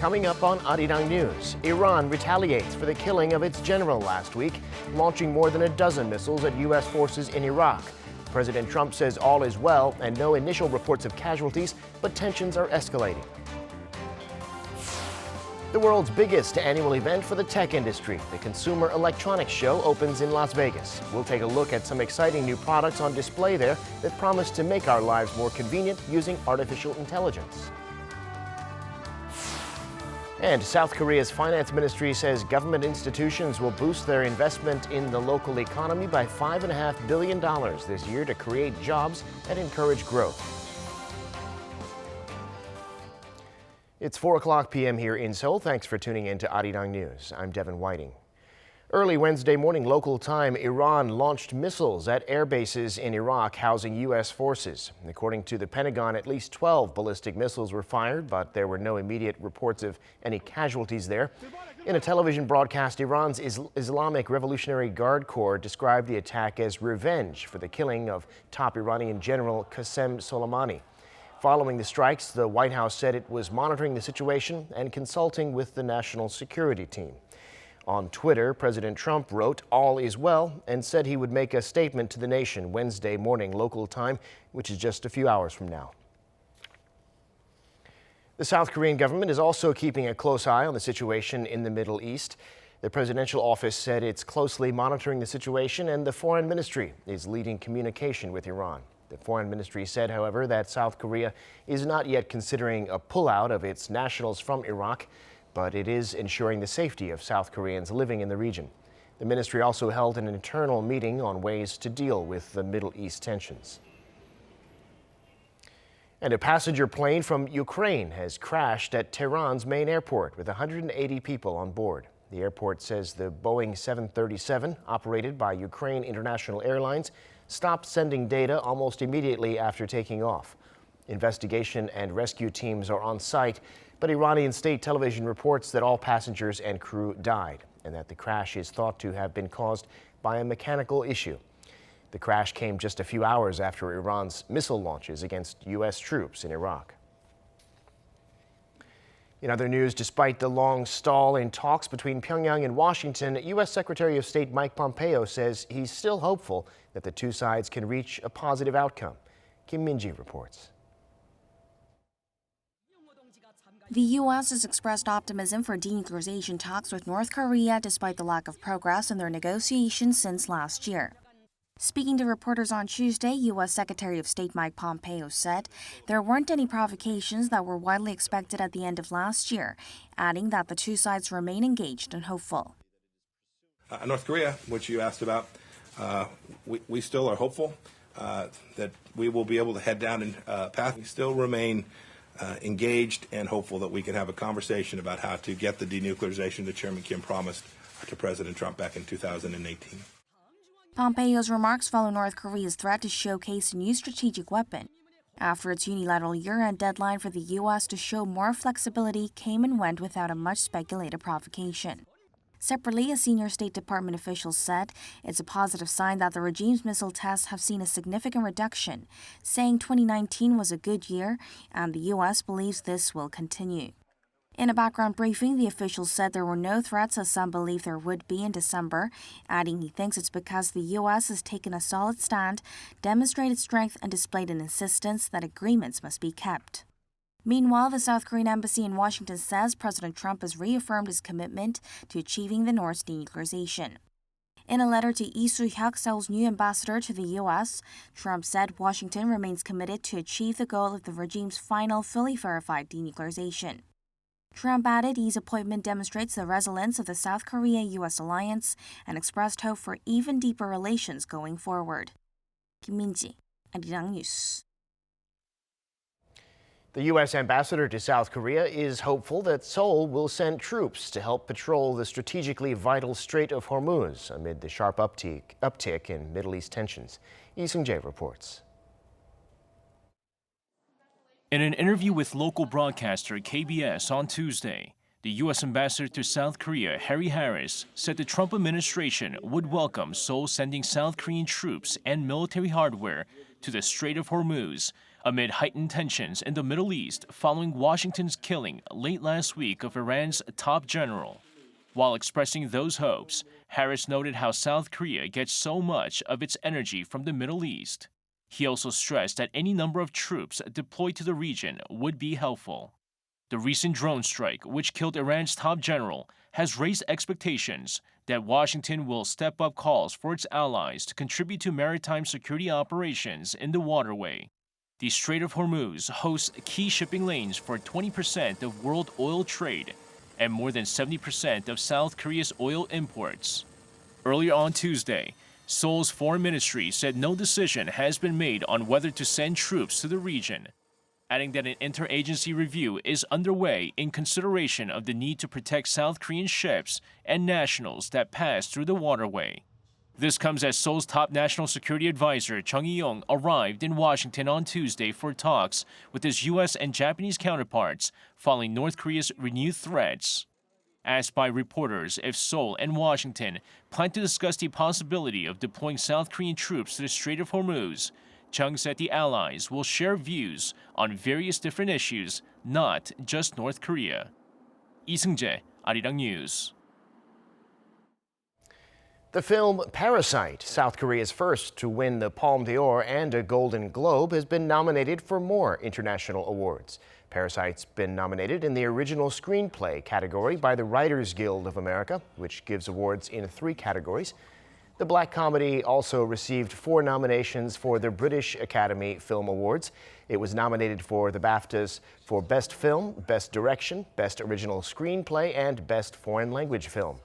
Coming up on Arirang News, Iran retaliates for the killing of its general last week, launching more than a dozen missiles at U.S. forces in Iraq. President Trump says all is well and no initial reports of casualties, but tensions are escalating. The world's biggest annual event for the tech industry, the Consumer Electronics Show, opens in Las Vegas. We'll take a look at some exciting new products on display there that promise to make our lives more convenient using artificial intelligence. And South Korea's finance ministry says government institutions will boost their investment in the local economy by $5.5 billion this year to create jobs and encourage growth. It's 4 p.m. here in Seoul. Thanks for tuning in to Arirang News. I'm Devin Whiting. Early Wednesday morning local time, Iran launched missiles at air bases in Iraq housing U.S. forces. According to the Pentagon, at least 12 ballistic missiles were fired, but there were no immediate reports of any casualties there. In a television broadcast, Iran's Islamic Revolutionary Guard Corps described the attack as revenge for the killing of top Iranian General Qasem Soleimani. Following the strikes, the White House said it was monitoring the situation and consulting with the national security team. On Twitter, President Trump wrote, "All is well," and said he would make a statement to the nation Wednesday morning local time, which is just a few hours from now. The South Korean government is also keeping a close eye on the situation in the Middle East. The presidential office said it's closely monitoring the situation, and the foreign ministry is leading communication with Iran. The foreign ministry said, however, that South Korea is not yet considering a pullout of its nationals from Iraq, but it is ensuring the safety of South Koreans living in the region. The ministry also held an internal meeting on ways to deal with the Middle East tensions. And a passenger plane from Ukraine has crashed at Tehran's main airport with 180 people on board. The airport says the Boeing 737, operated by Ukraine International Airlines, stopped sending data almost immediately after taking off. Investigation and rescue teams are on site, but Iranian state television reports that all passengers and crew died and that the crash is thought to have been caused by a mechanical issue. The crash came just a few hours after Iran's missile launches against U.S. troops in Iraq. In other news, despite the long stall in talks between Pyongyang and Washington, U.S. Secretary of State Mike Pompeo says he's still hopeful that the two sides can reach a positive outcome. Kim Min-ji reports. The U.S. has expressed optimism for denuclearization talks with North Korea despite the lack of progress in their negotiations since last year. Speaking to reporters on Tuesday, U.S. Secretary of State Mike Pompeo said there weren't any provocations that were widely expected at the end of last year, adding that the two sides remain engaged and hopeful. North Korea, which you asked about, we still are hopeful that we will be able to head down a path. We still remain engaged and hopeful that we can have a conversation about how to get the denuclearization that Chairman Kim promised to President Trump back in 2018. Pompeo's remarks follow North Korea's threat to showcase a new strategic weapon after its unilateral year-end deadline for the U.S. to show more flexibility came and went without a much speculated provocation. Separately, a senior State Department official said it's a positive sign that the regime's missile tests have seen a significant reduction, saying 2019 was a good year and the U.S. believes this will continue. In a background briefing, the official said there were no threats as some believed there would be in December, adding he thinks it's because the U.S. has taken a solid stand, demonstrated strength, and displayed an insistence that agreements must be kept. Meanwhile, the South Korean embassy in Washington says President Trump has reaffirmed his commitment to achieving the North's denuclearization. In a letter to Lee Soo-hyuk, Seoul's new ambassador to the U.S., Trump said Washington remains committed to achieve the goal of the regime's final fully verified denuclearization. Trump added Lee's appointment demonstrates the resilience of the South Korea-U.S. alliance and expressed hope for even deeper relations going forward. Kim Min-ji, Arirang News. The U.S. ambassador to South Korea is hopeful that Seoul will send troops to help patrol the strategically vital Strait of Hormuz amid the sharp uptick in Middle East tensions. Lee Seung-jae reports. In an interview with local broadcaster KBS on Tuesday, the U.S. ambassador to South Korea, Harry Harris, said the Trump administration would welcome Seoul sending South Korean troops and military hardware to the Strait of Hormuz, amid heightened tensions in the Middle East following Washington's killing late last week of Iran's top general. While expressing those hopes, Harris noted how South Korea gets so much of its energy from the Middle East. He also stressed that any number of troops deployed to the region would be helpful. The recent drone strike, which killed Iran's top general, has raised expectations that Washington will step up calls for its allies to contribute to maritime security operations in the waterway. The Strait of Hormuz hosts key shipping lanes for 20% of world oil trade and more than 70% of South Korea's oil imports. Earlier on Tuesday, Seoul's foreign ministry said no decision has been made on whether to send troops to the region, adding that an interagency review is underway in consideration of the need to protect South Korean ships and nationals that pass through the waterway. This comes as Seoul's top national security advisor, Chung Eui-yong, arrived in Washington on Tuesday for talks with his U.S. and Japanese counterparts following North Korea's renewed threats. Asked by reporters if Seoul and Washington plan to discuss the possibility of deploying South Korean troops to the Strait of Hormuz, Chung said the allies will share views on various different issues, not just North Korea. Lee Seung-jae, Arirang News. The film Parasite, South Korea's first to win the Palme d'Or and a Golden Globe, has been nominated for more international awards. Parasite's been nominated in the original screenplay category by the Writers Guild of America, which gives awards in 3 categories. The black comedy also received 4 nominations for the British Academy Film Awards. It was nominated for the BAFTAs for Best Film, Best Direction, Best Original Screenplay, and Best Foreign Language Film.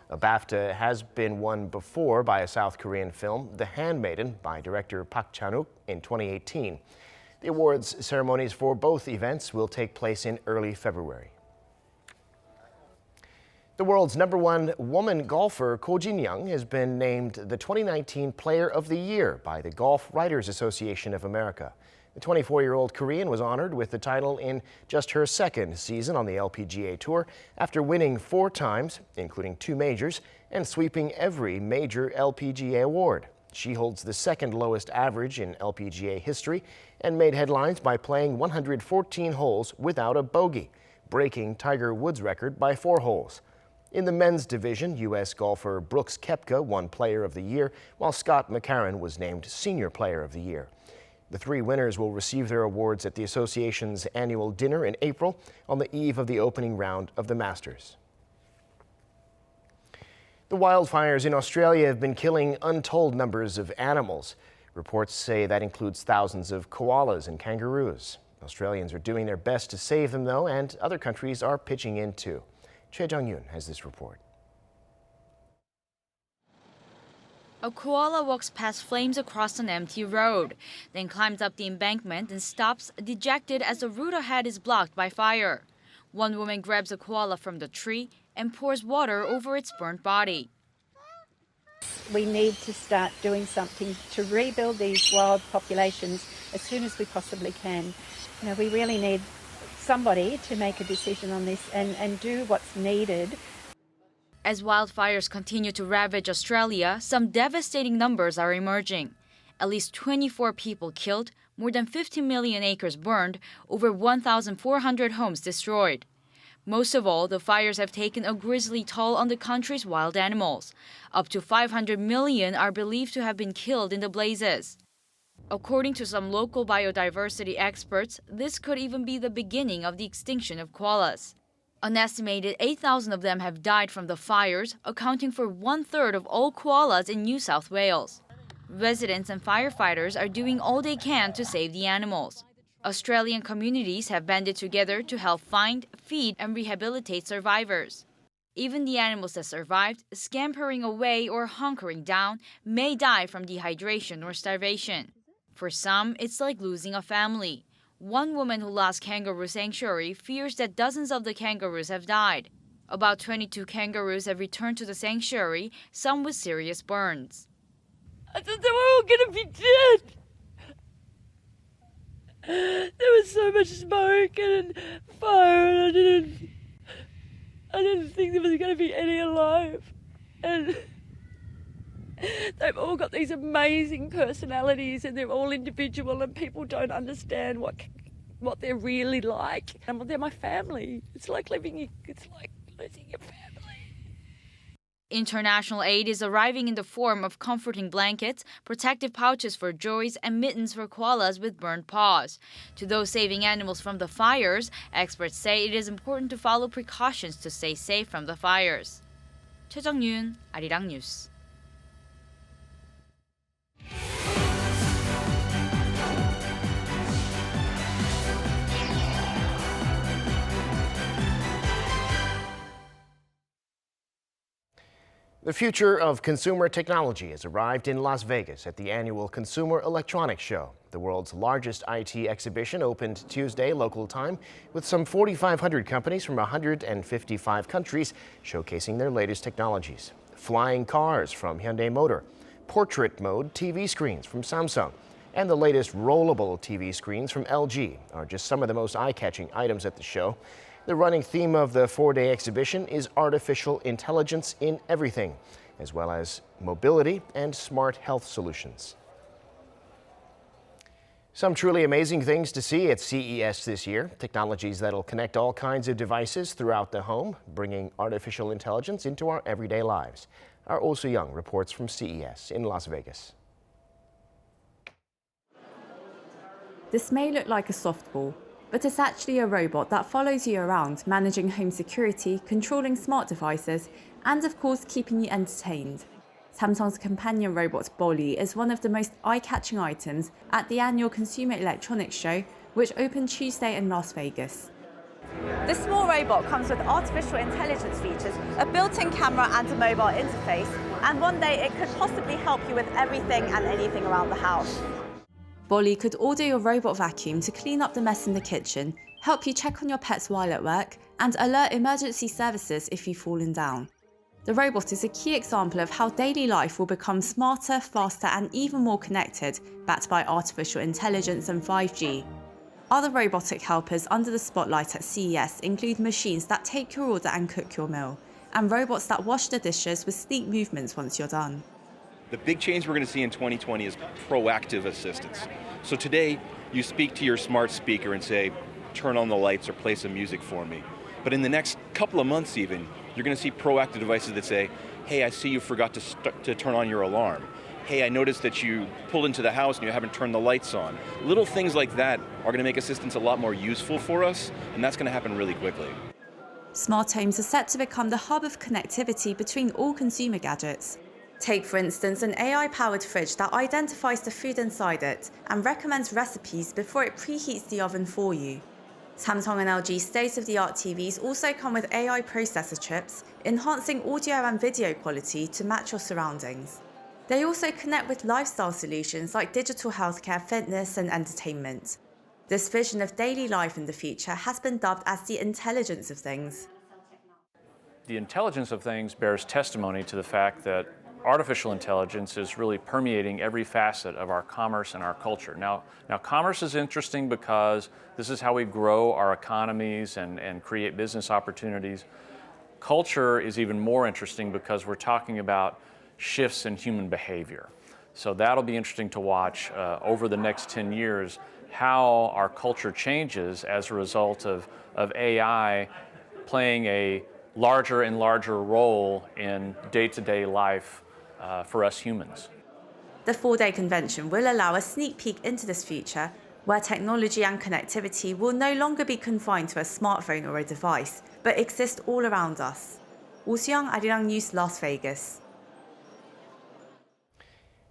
A BAFTA has been won before by a South Korean film, The Handmaiden, by director Park Chan-wook in 2018. The awards ceremonies for both events will take place in early February. The world's #1 woman golfer, Ko Jin-young, has been named the 2019 Player of the Year by the Golf Writers Association of America. The 24-year-old Korean was honored with the title in just her 2nd season on the LPGA Tour after winning 4 times, including 2 majors, and sweeping every major LPGA award. She holds the 2nd lowest average in LPGA history and made headlines by playing 114 holes without a bogey, breaking Tiger Woods' record by 4 holes. In the men's division, U.S. golfer Brooks Koepka won Player of the Year, while Scott McCarron was named Senior Player of the Year. The 3 winners will receive their awards at the association's annual dinner in April on the eve of the opening round of the Masters. The wildfires in Australia have been killing untold numbers of animals. Reports say that includes thousands of koalas and kangaroos. Australians are doing their best to save them, though, and other countries are pitching in too. Choi Jung-yoon has this report. A koala walks past flames across an empty road, then climbs up the embankment and stops, dejected as the route ahead is blocked by fire. One woman grabs a koala from the tree and pours water over its burnt body. We need to start doing something to rebuild these wild populations as soon as we possibly can. You know, we really need somebody to make a decision on this and do what's needed. As wildfires continue to ravage Australia, some devastating numbers are emerging. At least 24 people killed, more than 50 million acres burned, over 1,400 homes destroyed. Most of all, the fires have taken a grisly toll on the country's wild animals. Up to 500 million are believed to have been killed in the blazes. According to some local biodiversity experts, this could even be the beginning of the extinction of koalas. An estimated 8,000 of them have died from the fires, accounting for 1/3 of all koalas in New South Wales. Residents and firefighters are doing all they can to save the animals. Australian communities have banded together to help find, feed, and rehabilitate survivors. Even the animals that survived, scampering away or hunkering down, may die from dehydration or starvation. For some, it's like losing a family. One woman who lost kangaroo sanctuary fears that dozens of the kangaroos have died. About 22 kangaroos have returned to the sanctuary, some with serious burns. I thought they were all gonna be dead. There was so much smoke and fire, and I didn't think there was gonna be any alive. And They've all got these amazing personalities and they're all individual and people don't understand what they're really like. And they're my family. It's like losing your family. International aid is arriving in the form of comforting blankets, protective pouches for joys, and mittens for koalas with burned paws. To those saving animals from the fires, experts say it is important to follow precautions to stay safe from the fires. Ko Jin-young, Arirang News. The future of consumer technology has arrived in Las Vegas at the annual Consumer Electronics Show. The world's largest IT exhibition opened Tuesday local time with some 4,500 companies from 155 countries showcasing their latest technologies. Flying cars from Hyundai Motor, portrait mode TV screens from Samsung, and the latest rollable TV screens from LG are just some of the most eye-catching items at the show. The running theme of the four-day exhibition is artificial intelligence in everything, as well as mobility and smart health solutions. Some truly amazing things to see at CES this year. Technologies that'll connect all kinds of devices throughout the home, bringing artificial intelligence into our everyday lives. Our Ko Jin-young reports from CES in Las Vegas. This may look like a softball, but it's actually a robot that follows you around, managing home security, controlling smart devices, and of course keeping you entertained. Samsung's companion robot Bolly is one of the most eye-catching items at the annual Consumer Electronics Show, which opened Tuesday in Las Vegas. This small robot comes with artificial intelligence features, a built-in camera and a mobile interface, and one day it could possibly help you with everything and anything around the house. Bolly could order your robot vacuum to clean up the mess in the kitchen, help you check on your pets while at work, and alert emergency services if you've fallen down. The robot is a key example of how daily life will become smarter, faster, and even more connected, backed by artificial intelligence and 5G. Other robotic helpers under the spotlight at CES include machines that take your order and cook your meal, and robots that wash the dishes with sleek movements once you're done. The big change we're going to see in 2020 is proactive assistance. So today, you speak to your smart speaker and say, turn on the lights or play some music for me. But in the next couple of months even, you're going to see proactive devices that say, hey, I see you forgot to turn on your alarm. Hey, I noticed that you pulled into the house and you haven't turned the lights on. Little things like that are going to make assistance a lot more useful for us, and that's going to happen really quickly. Smart homes are set to become the hub of connectivity between all consumer gadgets. Take, for instance, an AI-powered fridge that identifies the food inside it and recommends recipes before it preheats the oven for you. Samsung and LG state-of-the-art TVs also come with AI processor chips, enhancing audio and video quality to match your surroundings. They also connect with lifestyle solutions like digital healthcare, fitness, and entertainment. This vision of daily life in the future has been dubbed as the intelligence of things. The intelligence of things bears testimony to the fact that artificial intelligence is really permeating every facet of our commerce and our culture. Now commerce is interesting because this is how we grow our economies and create business opportunities. Culture is even more interesting because we're talking about shifts in human behavior. So that'll be interesting to watch over the next 10 years, how our culture changes as a result of AI playing a larger and larger role in day-to-day life for us humans. The four-day convention will allow a sneak peek into this future, where technology and connectivity will no longer be confined to a smartphone or a device, but exist all around us. Ko Jin-young, Arirang News, Las Vegas.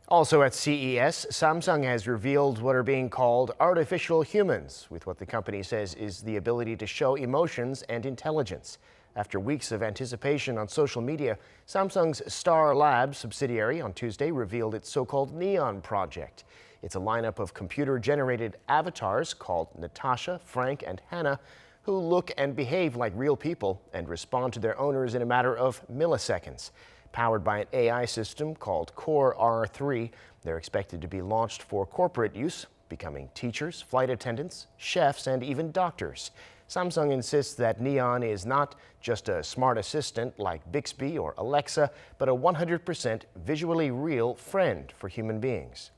Also at CES, Samsung has revealed what are being called artificial humans, with what the company says is the ability to show emotions and intelligence. After weeks of anticipation on social media, Samsung's Star Labs subsidiary on Tuesday revealed its so-called Neon project. It's a lineup of computer-generated avatars called Natasha, Frank, and Hannah, who look and behave like real people and respond to their owners in a matter of milliseconds. Powered by an AI system called Core R3, they're expected to be launched for corporate use, becoming teachers, flight attendants, chefs, and even doctors. Samsung insists that Neon is not just a smart assistant like Bixby or Alexa, but a 100% visually real friend for human beings.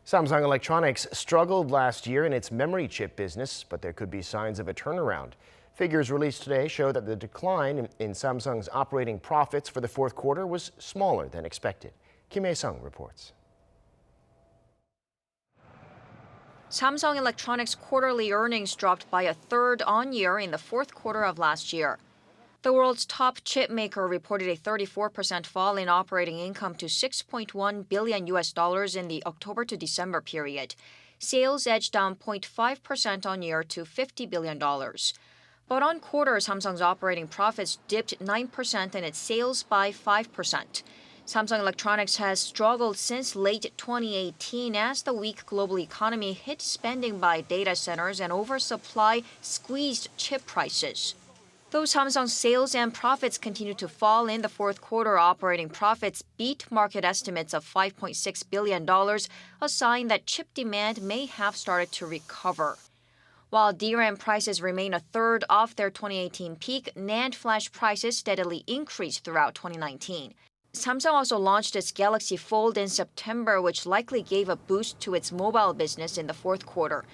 Samsung Electronics struggled last year in its memory chip business, but there could be signs of a turnaround. Figures released today show that the decline in Samsung's operating profits for the fourth quarter was smaller than expected. Kim Hae-sung reports. Samsung Electronics' quarterly earnings dropped by a third on-year in the fourth quarter of last year. The world's top chip maker reported a 34% fall in operating income to $6.1 billion in the October to December period. Sales edged down 0.5% on-year to $50 billion. But on quarter, Samsung's operating profits dipped 9% and its sales by 5%. Samsung Electronics has struggled since late 2018 as the weak global economy hit spending by data centers and oversupply squeezed chip prices. Though Samsung's sales and profits continued to fall in the fourth quarter, operating profits beat market estimates of $5.6 billion, a sign that chip demand may have started to recover. While DRAM prices remain a third off their 2018 peak, NAND flash prices steadily increased throughout 2019. Samsung also launched its Galaxy Fold in September, which likely gave a boost to its mobile business in the fourth quarter.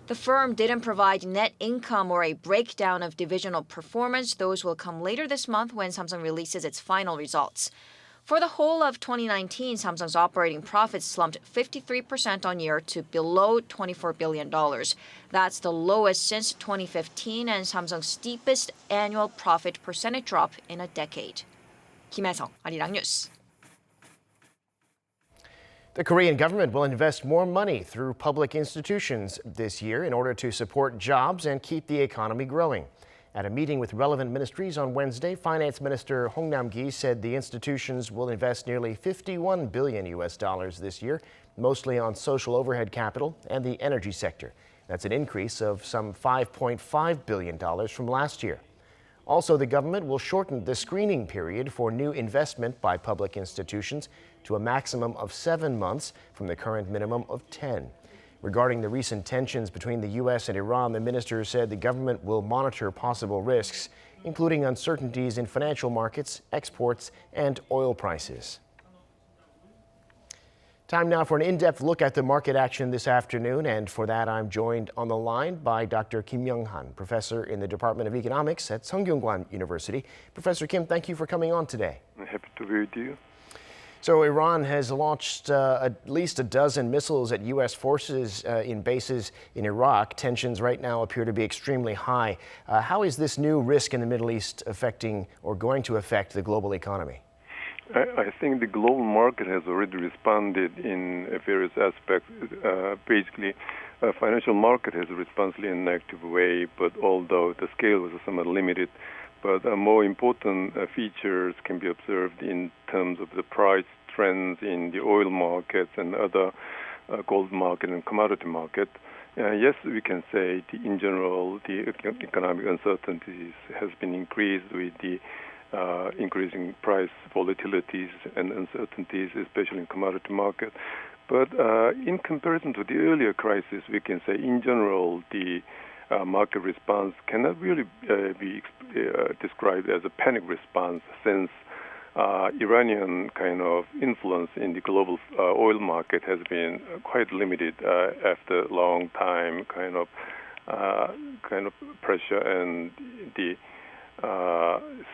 The firm didn't provide net income or a breakdown of divisional performance. Those will come later this month when Samsung releases its final results. For the whole of 2019, Samsung's operating profits slumped 53% on year to below $24 billion. That's the lowest since 2015 and Samsung's steepest annual profit percentage drop in a decade. Kim Hae-sung, Arirang News. The Korean government will invest more money through public institutions this year in order to support jobs and keep the economy growing. At a meeting with relevant ministries on Wednesday, Finance Minister Hong Nam-ki said the institutions will invest nearly $51 billion this year, mostly on social overhead capital and the energy sector. That's an increase of some $5.5 billion from last year. Also, the government will shorten the screening period for new investment by public institutions to a maximum of 7 months from the current minimum of 10. Regarding the recent tensions between the U.S. and Iran, the minister said the government will monitor possible risks, including uncertainties in financial markets, exports, and oil prices. Time now for an in-depth look at the market action this afternoon, and for that I'm joined on the line by Dr. Kim Young-han, professor in the Department of Economics at Sungkyunkwan University. Professor Kim, thank you for coming on today. I'm happy to be with you. So Iran has launched at least a dozen missiles at U.S. forces in bases in Iraq. Tensions right now appear to be extremely high. How is this new risk in the Middle East affecting or going to affect the global economy? I think the global market has already responded in various aspects. Basically, financial market has responded in an active way, but although the scale was somewhat limited, but more important features can be observed in terms of the price trends in the oil markets and other gold market and commodity market. Yes, we can say in general the economic uncertainties has been increased with the increasing price volatilities and uncertainties, especially in commodity market. But in comparison to the earlier crisis, we can say in general the market response cannot really be described as a panic response, since Iranian kind of influence in the global oil market has been quite limited after a long time kind of pressure and the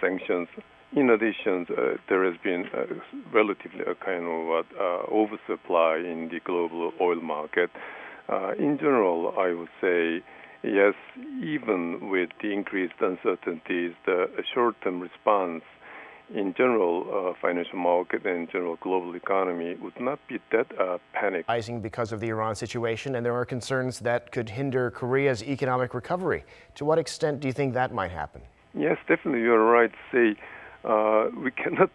sanctions. In addition, there has been relatively a kind of oversupply in the global oil market. In general, I would say yes, even with the increased uncertainties, the short-term response in general financial market and general global economy would not be that panic. Rising because of the Iran situation, and there are concerns that could hinder Korea's economic recovery. To what extent do you think that might happen? Yes, definitely, you're right to say we cannot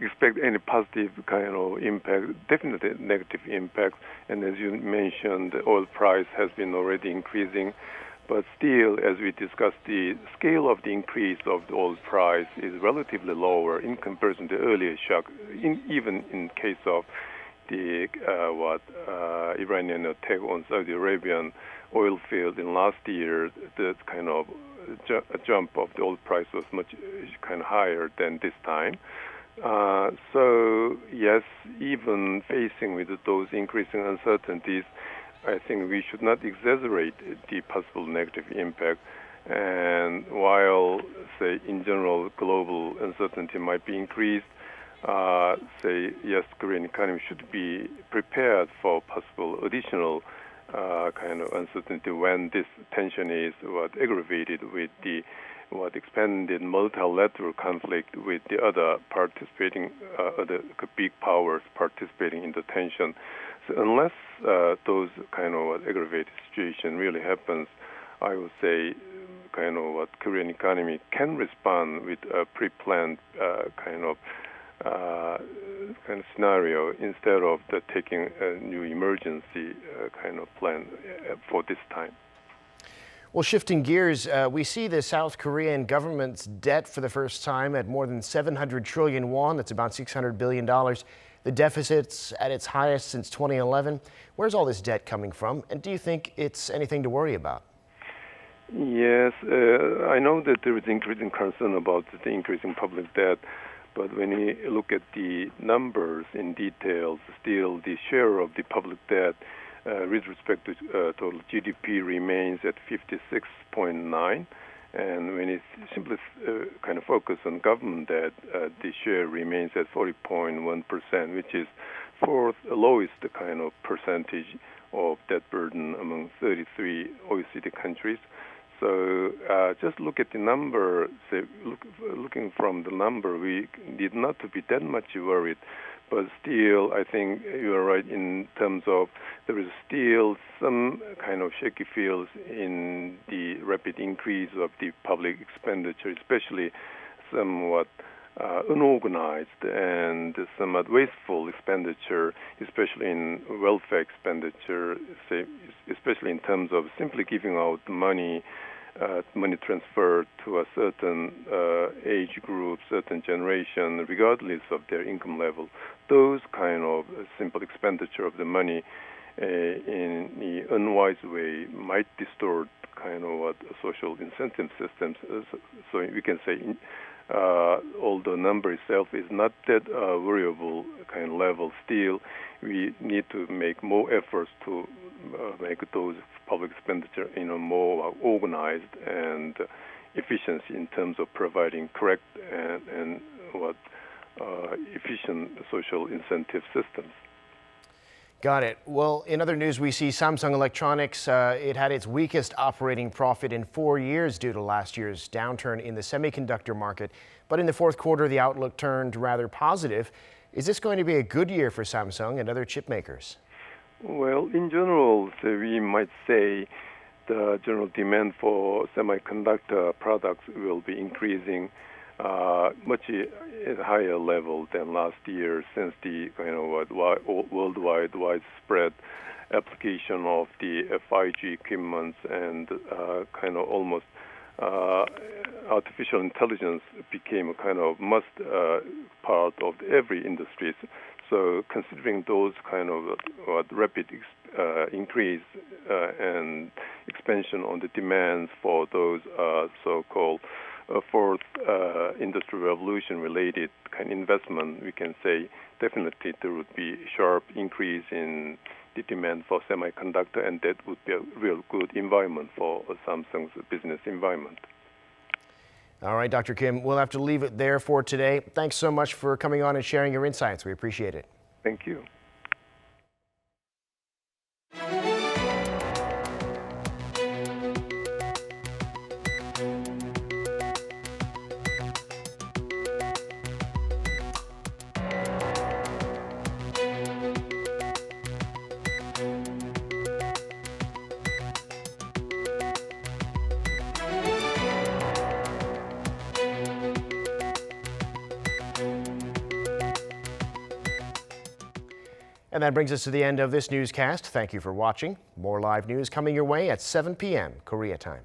expect any positive kind of impact, definitely negative impact. And as you mentioned, the oil price has been already increasing. But still, as we discussed, the scale of the increase of the oil price is relatively lower in comparison to the earlier shock, even in case of the Iranian attack on Saudi Arabian oil field in last year, the kind of jump of the oil price was much kind of higher than this time. So yes, even facing with those increasing uncertainties, I think we should not exaggerate the possible negative impact. And while, say, in general, global uncertainty might be increased, say, yes, Korean economy should be prepared for possible additional kind of uncertainty when this tension is aggravated with the expanded multilateral conflict with the other participating, other big powers participating in the tension. So unless those kind of aggravated situation really happens, I would say kind of Korean economy can respond with a pre-planned kind of scenario instead of taking a new emergency kind of plan for this time. Well, shifting gears, we see the South Korean government's debt for the first time at more than 700 trillion won. That's about $600 billion. The deficit's at its highest since 2011. Where's all this debt coming from? And do you think it's anything to worry about? Yes, I know that there is increasing concern about the increasing public debt, but when you look at the numbers in detail, still the share of the public debt with respect to total GDP remains at 56.9, and when it simply kind of focus on government debt, the share remains at 40.1%, which is fourth lowest kind of percentage of debt burden among 33 OECD countries. So just look at the number. Say, looking from the number, we need not to be that much worried. But still, I think you are right in terms of there is still some kind of shaky feels in the rapid increase of the public expenditure, especially somewhat unorganized and somewhat wasteful expenditure, especially in welfare expenditure, say, especially in terms of simply giving out money transfer to a certain age group, certain generation, regardless of their income level. Those kind of simple expenditure of the money in the unwise way might distort kind of social incentive systems. So we can say, although number itself is not that variable kind of level, still we need to make more efforts to make those public expenditure more organized and efficiency in terms of providing correct and efficient social incentive systems. Got it. Well, in other news, we see Samsung Electronics. It had its weakest operating profit in 4 years due to last year's downturn in the semiconductor market. But in the fourth quarter, the outlook turned rather positive. Is this going to be a good year for Samsung and other chip makers? Well, in general, we might say the general demand for semiconductor products will be increasing much at a higher level than last year, since the kind of worldwide widespread application of the 5G equipment and kind of almost artificial intelligence became a kind of must part of every industry. So considering those kind of rapid increase and expansion on the demands for those so-called fourth industrial revolution related kind of investment, we can say definitely there would be sharp increase in the demand for semiconductor, and that would be a real good environment for Samsung's business environment. All right, Dr. Kim, we'll have to leave it there for today. Thanks so much for coming on and sharing your insights. We appreciate it. Thank you. And that brings us to the end of this newscast. Thank you for watching. More live news coming your way at 7 p.m. Korea time.